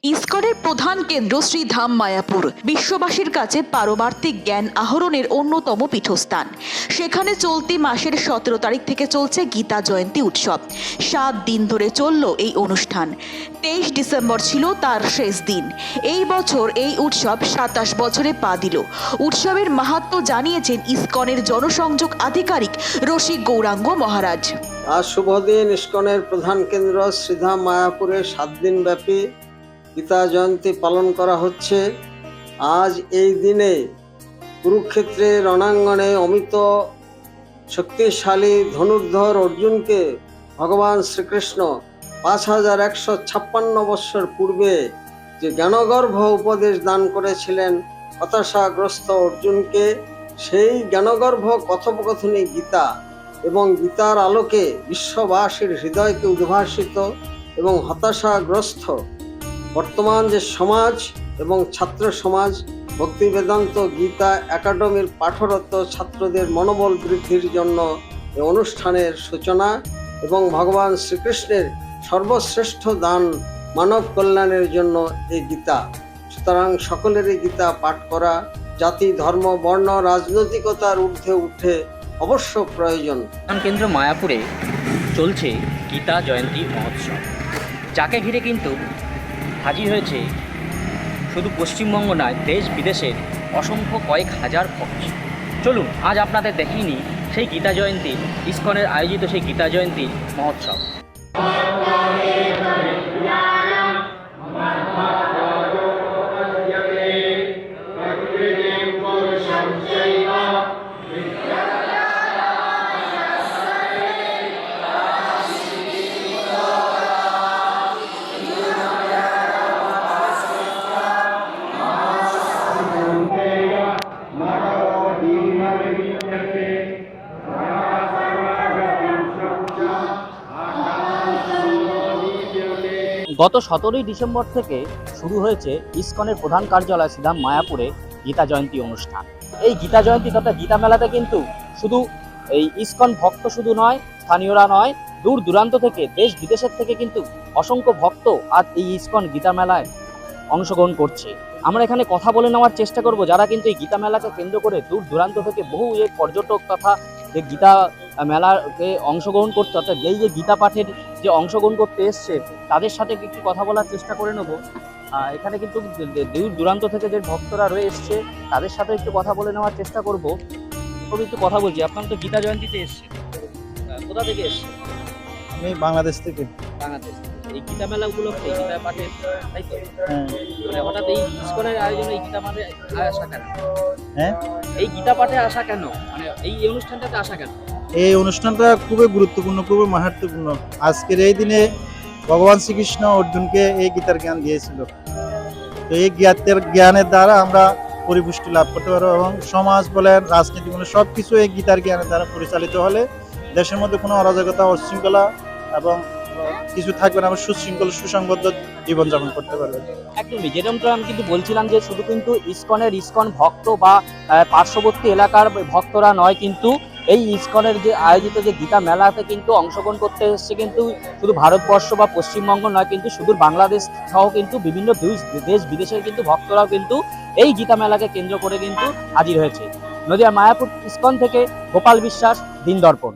ইসকনের প্রধান কেন্দ্র শ্রীধাম মায়াপুর বিশ্ববাসীর কাছে পারমার্থিক জ্ঞান আহরণের অন্যতম পীঠস্থান। সেখানে চলতি মাসের 17 তারিখ থেকে চলছে গীতা জয়ন্তী উৎসব। 7 দিন ধরে চলল এই অনুষ্ঠান। 23 ডিসেম্বর ছিল তার শেষ দিন। এই বছর এই উৎসব 27 বছরে পা দিল। উৎসবের মাহাত্ম্য জানিয়েছেন ইসকনের জনসংযোগ আধিকারিক রসিক গৌরাঙ্গ মহারাজ। আজ শুভ দিন। ইসকনের প্রধান কেন্দ্র শ্রীধাম মায়াপুরে 7 দিন ব্যাপী গীতা জয়ন্তী পালন করা হচ্ছে। আজ এই দিনে কুরুক্ষেত্রের রণাঙ্গনে অমিত শক্তিশালী ধনুর্ধর অর্জুনকে ভগবান শ্রীকৃষ্ণ 5156 বৎসর পূর্বে যে জ্ঞানগর্ভ উপদেশ দান করেছিলেন হতাশাগ্রস্ত অর্জুনকে, সেই জ্ঞানগর্ভ কথোপকথনই গীতা এবং গীতার আলোকে বিশ্ববাসীর হৃদয়কে উদ্ভাসিত এবং হতাশাগ্রস্ত বর্তমান যে সমাজ এবং ছাত্র সমাজ, ভক্তি বেদান্ত গীতা একাডেমির পাঠরত ছাত্রদের মনোবল বৃদ্ধির জন্য এই অনুষ্ঠানের সূচনা এবং ভগবান শ্রীকৃষ্ণের সর্বশ্রেষ্ঠ দান মানব কল্যাণের জন্য এই গীতা। সুতরাং সকলেরই গীতা পাঠ করা জাতি ধর্ম বর্ণ রাজনৈতিকতার ঊর্ধ্বে উঠে অবশ্য প্রয়োজন। কেন্দ্র মায়াপুরে চলছে গীতা জয়ন্তী মহোৎসব, যাকে ঘিরে কিন্তু হাজির হয়েছে শুধু পশ্চিমবঙ্গ নয়, দেশ বিদেশের অসংখ্য কয়েক হাজার ভক্ত। চলুন আজ আপনাদের দেখিয়ে নিই সেই গীতা জয়ন্তী, ইসকনের আয়োজিত সেই গীতা জয়ন্তী মহোৎসব। গত 17 ডিসেম্বর থেকে শুরু হয়েছে ইসকনের প্রধান কার্যালয় শ্রীধাম মায়াপুরে গীতা জয়ন্তী অনুষ্ঠান। এই গীতা জয়ন্তী তথা গীতা মেলাতে কিন্তু শুধু এই ইসকন ভক্ত শুধু নয়, স্থানীয়রা নয়, দূর দূরান্ত থেকে দেশ বিদেশের থেকে কিন্তু অসংখ্য ভক্ত আজ এই ইসকন গীতা মেলায় অংশগ্রহণ করছে। আমরা এখানে কথা বলে নেওয়ার চেষ্টা করব যারা কিন্তু এই গীতা মেলাকে কেন্দ্র করে দূর দূরান্ত থেকে বহু পর্যটক তথা যে গীতা মেলাকে অংশগ্রহণ করতে, অর্থাৎ এই যে গীতা পাঠের যে অংশগ্রহণ করতে এসছে তাদের সাথে একটু কথা বলার চেষ্টা করে নেব। এখানে কিন্তু দূর দূরান্ত থেকে যে ভক্তরা রয়ে এসছে তাদের সাথে একটু কথা বলে নেওয়ার চেষ্টা করব। তবে একটু কথা বলছি, আপনারা তো গীতা জয়ন্তীতে এসছে, কোথা থেকে এসছে? আমি বাংলাদেশ থেকে। বাংলাদেশ। এই গীতা মেলা উপলক্ষে গীতা পাঠের, তাই তো? মানে হঠাৎ এই ইসকনের আয়োজনে এই গীতা পাঠে আসা কেন? হ্যাঁ, এই গীতা পাঠে আসা কেন, মানে এই অনুষ্ঠানটাতে আসা কেন? এই অনুষ্ঠানটা খুবই গুরুত্বপূর্ণ, খুবই মাহাত্ম্যপূর্ণ। আজকের এই দিনে ভগবান শ্রীকৃষ্ণ অর্জুনকে এই গীতার জ্ঞান দিয়েছিল। তো এই জ্ঞানের দ্বারা আমরা পরিপুষ্টি লাভ করতে পারবো এবং সমাজ বলেন, রাজনীতি বলেন, সবকিছু এই গীতার জ্ঞানের দ্বারা পরিচালিত হলে দেশের মধ্যে কোনো অরাজকতা, অশৃঙ্খলা এবং কিছু থাকবে না, আমরা সুশৃঙ্খল সুসংবদ্ধ জীবনযাপন করতে পারবে। একদমই, যেরকমটা আমি কিন্তু বলছিলাম যে শুধু কিন্তু ইসকন ভক্ত বা পার্শ্ববর্তী এলাকার ভক্তরা নয়, কিন্তু এই ইসকনের যে আয়োজিত যে গীতা মেলাতে কিন্তু অংশগ্রহণ করতে এসছে কিন্তু শুধু ভারতবর্ষ বা পশ্চিমবঙ্গ নয়, কিন্তু সুদূর বাংলাদেশ সহ কিন্তু বিভিন্ন দেশ বিদেশের কিন্তু ভক্তরাও কিন্তু এই গীতা মেলাকে কেন্দ্র করে কিন্তু হাজির হয়েছে। নদিয়া মায়াপুর ইসকন থেকে গোপাল বিশ্বাস, দিন দর্পণ।